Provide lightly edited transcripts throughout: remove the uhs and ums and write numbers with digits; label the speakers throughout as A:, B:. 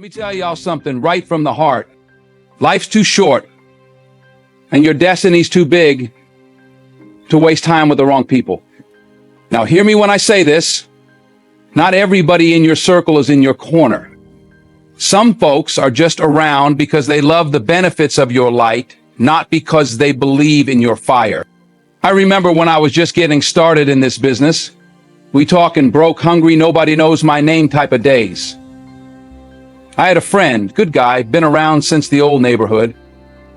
A: Let me tell y'all something right from the heart. Life's too short, and your destiny's too big to waste time with the wrong people. Now, hear me when I say this. Not everybody in your circle is in your corner. Some folks are just around because they love the benefits of your light, not because they believe in your fire. I remember when I was just getting started in this business, we talking broke, hungry, nobody knows my name type of days. I had a friend, good guy, been around since the old neighborhood,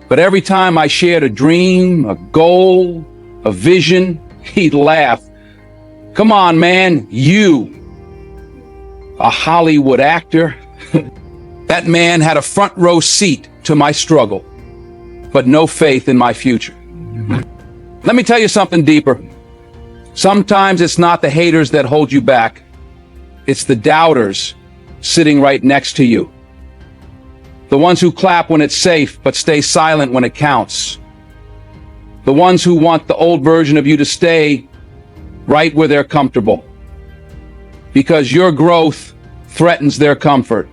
A: but every time I shared a dream, a goal, a vision, he'd laugh. Come on, man, you, a Hollywood actor. That man had a front row seat to my struggle, but no faith in my future. Let me tell you something deeper. Sometimes it's not the haters that hold you back. It's the doubters sitting right next to you. The ones who clap when it's safe, but stay silent when it counts. The ones who want the old version of you to stay right where they're comfortable. Because your growth threatens their comfort.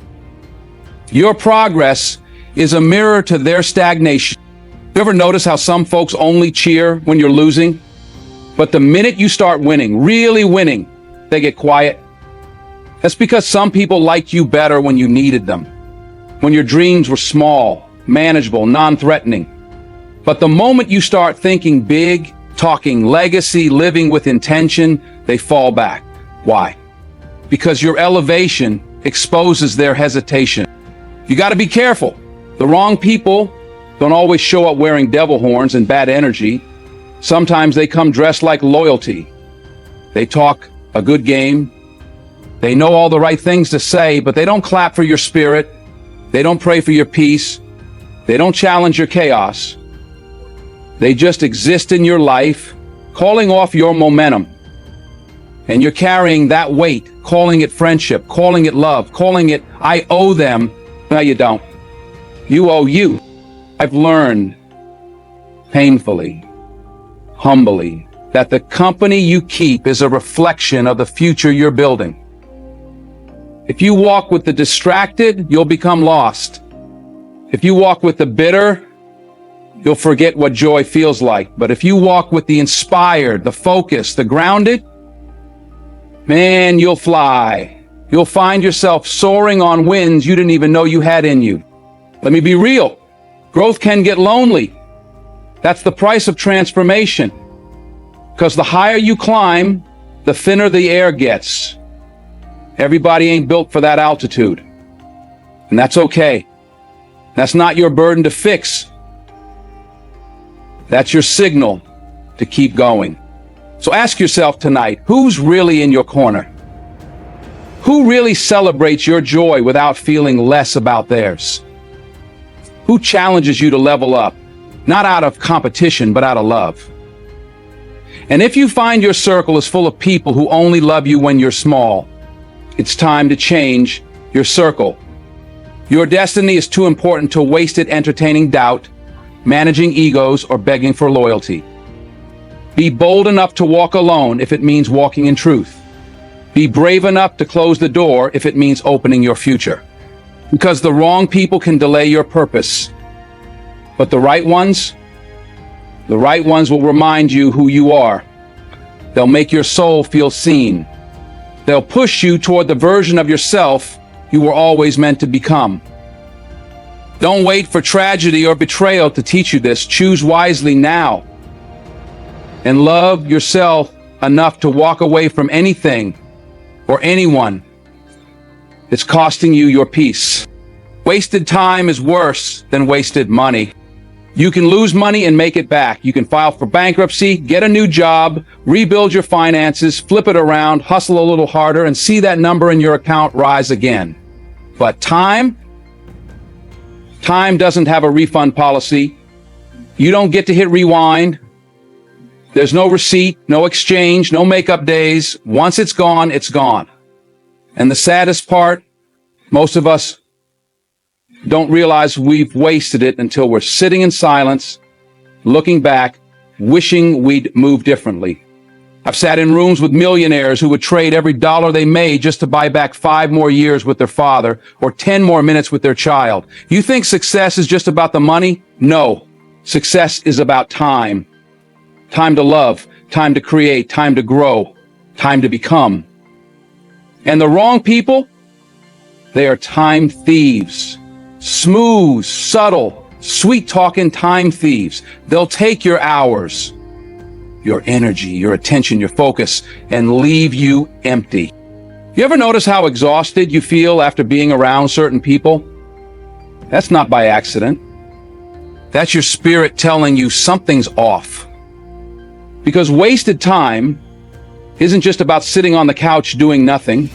A: Your progress is a mirror to their stagnation. You ever notice how some folks only cheer when you're losing? But the minute you start winning, really winning, they get quiet. That's because some people liked you better when you needed them, when your dreams were small, manageable, non-threatening. But the moment you start thinking big, talking legacy, living with intention, they fall back. Why? Because your elevation exposes their hesitation. You got to be careful. The wrong people don't always show up wearing devil horns and bad energy. Sometimes they come dressed like loyalty. They talk a good game. They know all the right things to say, but they don't clap for your spirit. They don't pray for your peace. They don't challenge your chaos. They just exist in your life, calling off your momentum. And you're carrying that weight, calling it friendship, calling it love, calling it, I owe them. No, you don't. You owe you. I've learned painfully, humbly, that the company you keep is a reflection of the future you're building. If you walk with the distracted, you'll become lost. If you walk with the bitter, you'll forget what joy feels like. But if you walk with the inspired, the focused, the grounded, man, you'll fly. You'll find yourself soaring on winds you didn't even know you had in you. Let me be real. Growth can get lonely. That's the price of transformation. Because the higher you climb, the thinner the air gets. Everybody ain't built for that altitude. And that's okay. That's not your burden to fix. That's your signal to keep going. So ask yourself tonight, who's really in your corner? Who really celebrates your joy without feeling less about theirs? Who challenges you to level up, not out of competition, but out of love? And if you find your circle is full of people who only love you when you're small, it's time to change your circle. Your destiny is too important to waste it entertaining doubt, managing egos, or begging for loyalty. Be bold enough to walk alone if it means walking in truth. Be brave enough to close the door if it means opening your future. Because the wrong people can delay your purpose. But the right ones will remind you who you are. They'll make your soul feel seen. They'll push you toward the version of yourself you were always meant to become. Don't wait for tragedy or betrayal to teach you this. Choose wisely now. And love yourself enough to walk away from anything or anyone that's costing you your peace. Wasted time is worse than wasted money. You can lose money and make it back. You can file for bankruptcy, get a new job, rebuild your finances, flip it around, hustle a little harder, and see that number in your account rise again. But time doesn't have a refund policy. You don't get to hit rewind. There's no receipt, no exchange, no makeup days. Once it's gone, it's gone. And the saddest part, most of us don't realize we've wasted it until we're sitting in silence, looking back, wishing we'd moved differently. I've sat in rooms with millionaires who would trade every dollar they made just to buy back 5 more years with their father or 10 more minutes with their child. You think success is just about the money? No. Success is about time. Time to love, time to create, time to grow, time to become. And the wrong people? They are time thieves. Smooth, subtle, sweet-talking time thieves. They'll take your hours, your energy, your attention, your focus, and leave you empty. You ever notice how exhausted you feel after being around certain people? That's not by accident. That's your spirit telling you something's off. Because wasted time isn't just about sitting on the couch doing nothing.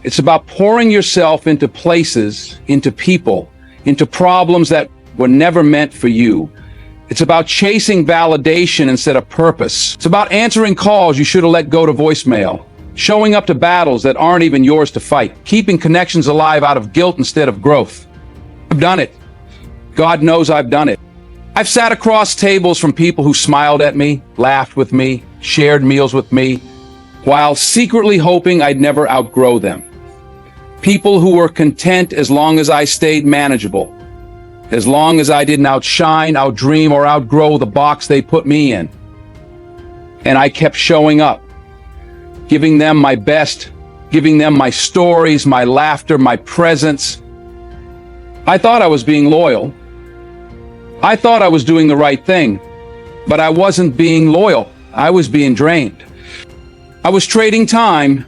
A: It's about pouring yourself into places, into people, into problems that were never meant for you. It's about chasing validation instead of purpose. It's about answering calls you should have let go to voicemail, showing up to battles that aren't even yours to fight, keeping connections alive out of guilt instead of growth. I've done it. God knows I've done it. I've sat across tables from people who smiled at me, laughed with me, shared meals with me, while secretly hoping I'd never outgrow them. People who were content as long as I stayed manageable, as long as I didn't outshine, outdream, or outgrow the box they put me in. And I kept showing up, giving them my best, giving them my stories, my laughter, my presence. I thought I was being loyal. I thought I was doing the right thing, but I wasn't being loyal. I was being drained. I was trading time,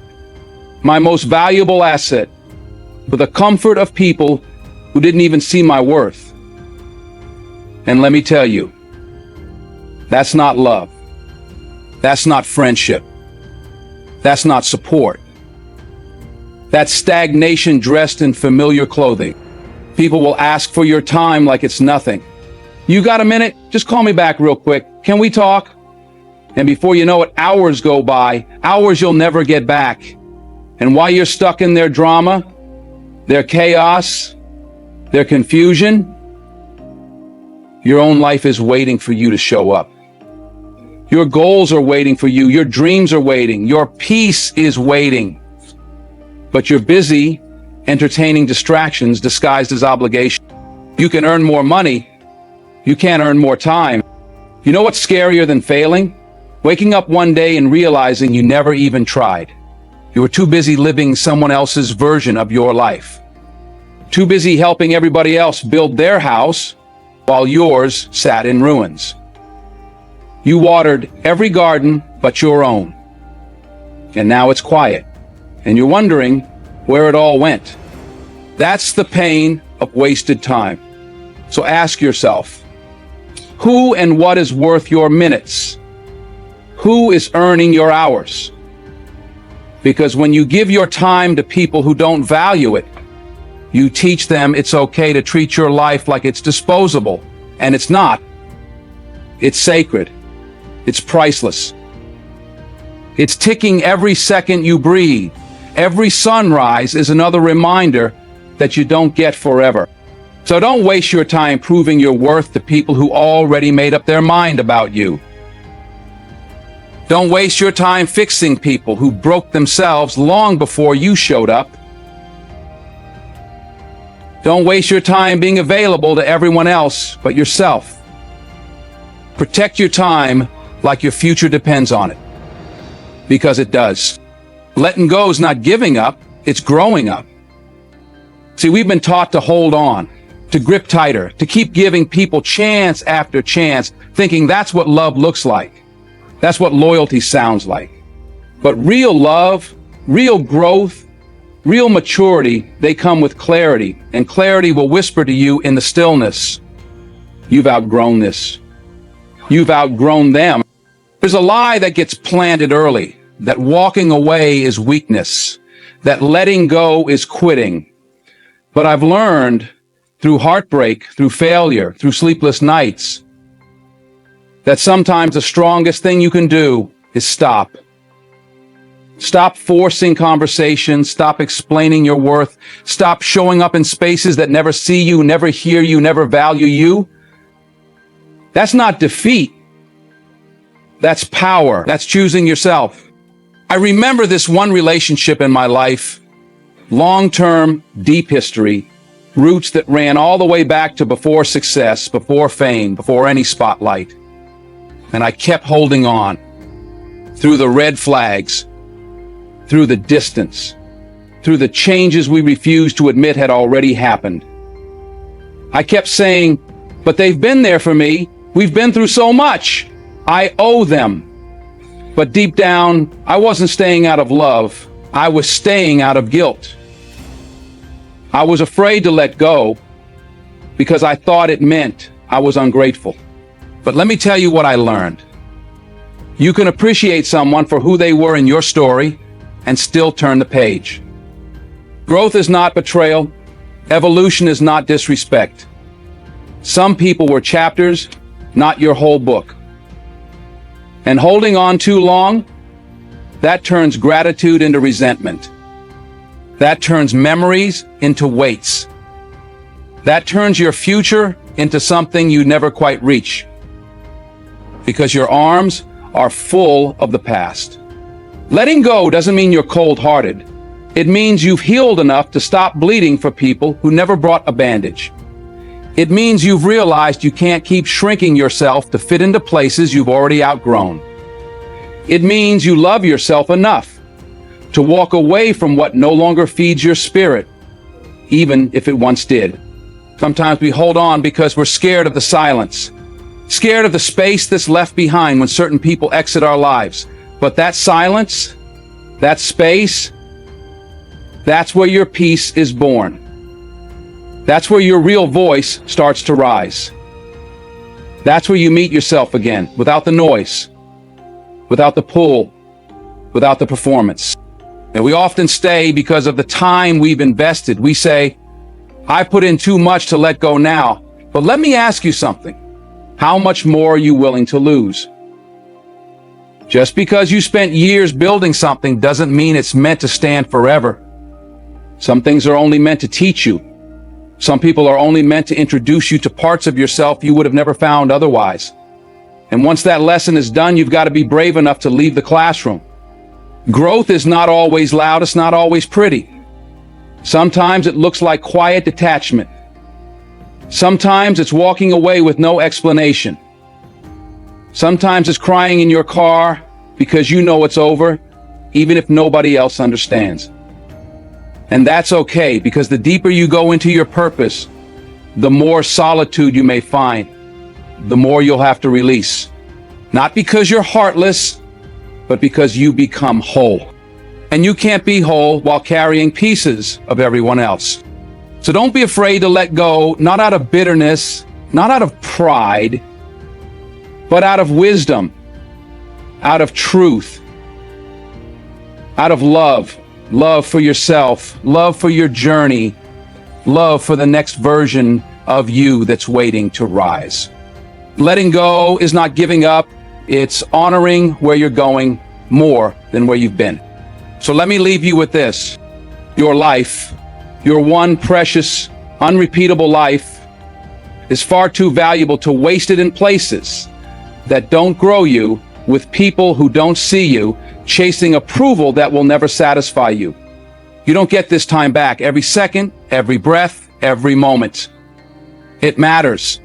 A: my most valuable asset, for the comfort of people who didn't even see my worth. And let me tell you, that's not love. That's not friendship. That's not support. That's stagnation dressed in familiar clothing. People will ask for your time like it's nothing. You got a minute? Just call me back real quick. Can we talk? And before you know it, hours go by, hours you'll never get back. And while you're stuck in their drama, their chaos, their confusion, your own life is waiting for you to show up. Your goals are waiting for you. Your dreams are waiting. Your peace is waiting. But you're busy entertaining distractions disguised as obligation. You can earn more money. You can't earn more time. You know what's scarier than failing? Waking up one day and realizing you never even tried. You were too busy living someone else's version of your life. Too busy helping everybody else build their house while yours sat in ruins. You watered every garden but your own. And now it's quiet. And you're wondering where it all went. That's the pain of wasted time. So ask yourself, who and what is worth your minutes? Who is earning your hours? Because when you give your time to people who don't value it, you teach them it's okay to treat your life like it's disposable. And it's not. It's sacred. It's priceless. It's ticking every second you breathe. Every sunrise is another reminder that you don't get forever. So don't waste your time proving your worth to people who already made up their mind about you. Don't waste your time fixing people who broke themselves long before you showed up. Don't waste your time being available to everyone else but yourself. Protect your time like your future depends on it. Because it does. Letting go is not giving up, it's growing up. See, we've been taught to hold on, to grip tighter, to keep giving people chance after chance, thinking that's what love looks like. That's what loyalty sounds like. But real love, real growth, real maturity, they come with clarity, and clarity will whisper to you in the stillness, you've outgrown this. You've outgrown them. There's a lie that gets planted early, that walking away is weakness, that letting go is quitting. But I've learned through heartbreak, through failure, through sleepless nights, that sometimes the strongest thing you can do is stop. Stop forcing conversations, stop explaining your worth, stop showing up in spaces that never see you, never hear you, never value you. That's not defeat. That's power. That's choosing yourself. I remember this one relationship in my life, long-term, deep history, roots that ran all the way back to before success, before fame, before any spotlight. And I kept holding on through the red flags, through the distance, through the changes we refused to admit had already happened. I kept saying, but they've been there for me. We've been through so much. I owe them. But deep down, I wasn't staying out of love. I was staying out of guilt. I was afraid to let go because I thought it meant I was ungrateful. But let me tell you what I learned. You can appreciate someone for who they were in your story and still turn the page. Growth is not betrayal. Evolution is not disrespect. Some people were chapters, not your whole book. And holding on too long, that turns gratitude into resentment. That turns memories into weights. That turns your future into something you never quite reach. Because your arms are full of the past. Letting go doesn't mean you're cold-hearted. It means you've healed enough to stop bleeding for people who never brought a bandage. It means you've realized you can't keep shrinking yourself to fit into places you've already outgrown. It means you love yourself enough to walk away from what no longer feeds your spirit, even if it once did. Sometimes we hold on because we're scared of the silence, scared of the space that's left behind when certain people exit our lives. But that silence, that space, that's where your peace is born. That's where your real voice starts to rise. That's where you meet yourself again, without the noise, without the pull, without the performance. And we often stay because of the time we've invested. We say, I put in too much to let go now. But let me ask you something. How much more are you willing to lose? Just because you spent years building something doesn't mean it's meant to stand forever. Some things are only meant to teach you. Some people are only meant to introduce you to parts of yourself you would have never found otherwise. And once that lesson is done, you've got to be brave enough to leave the classroom. Growth is not always loud. It's not always pretty. Sometimes it looks like quiet detachment. Sometimes it's walking away with no explanation. Sometimes it's crying in your car because you know it's over, even if nobody else understands. And that's okay, because the deeper you go into your purpose, the more solitude you may find, the more you'll have to release. Not because you're heartless, but because you become whole. And you can't be whole while carrying pieces of everyone else. So don't be afraid to let go, not out of bitterness, not out of pride, but out of wisdom, out of truth, out of love. Love for yourself, love for your journey, love for the next version of you that's waiting to rise. Letting go is not giving up. It's honoring where you're going more than where you've been. So let me leave you with this. Your life, your one precious, unrepeatable life, is far too valuable to waste it in places that don't grow you, with people who don't see you, chasing approval that will never satisfy you. You don't get this time back. Every second, every breath, every moment. It matters.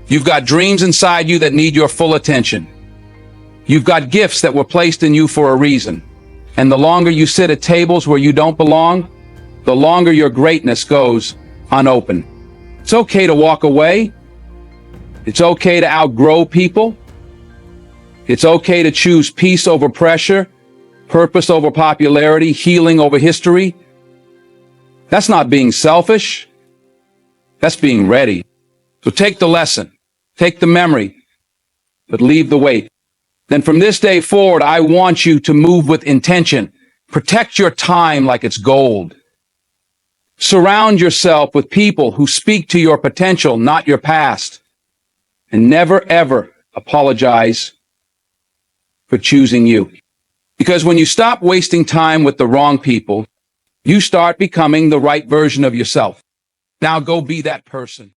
A: You've got dreams inside you that need your full attention. You've got gifts that were placed in you for a reason. And the longer you sit at tables where you don't belong, the longer your greatness goes unopened. It's okay to walk away. It's okay to outgrow people. It's okay to choose peace over pressure, purpose over popularity, healing over history. That's not being selfish. That's being ready. So take the lesson, take the memory, but leave the weight. Then from this day forward, I want you to move with intention. Protect your time like it's gold. Surround yourself with people who speak to your potential, not your past. And never, ever apologize for choosing you. Because when you stop wasting time with the wrong people, you start becoming the right version of yourself. Now go be that person.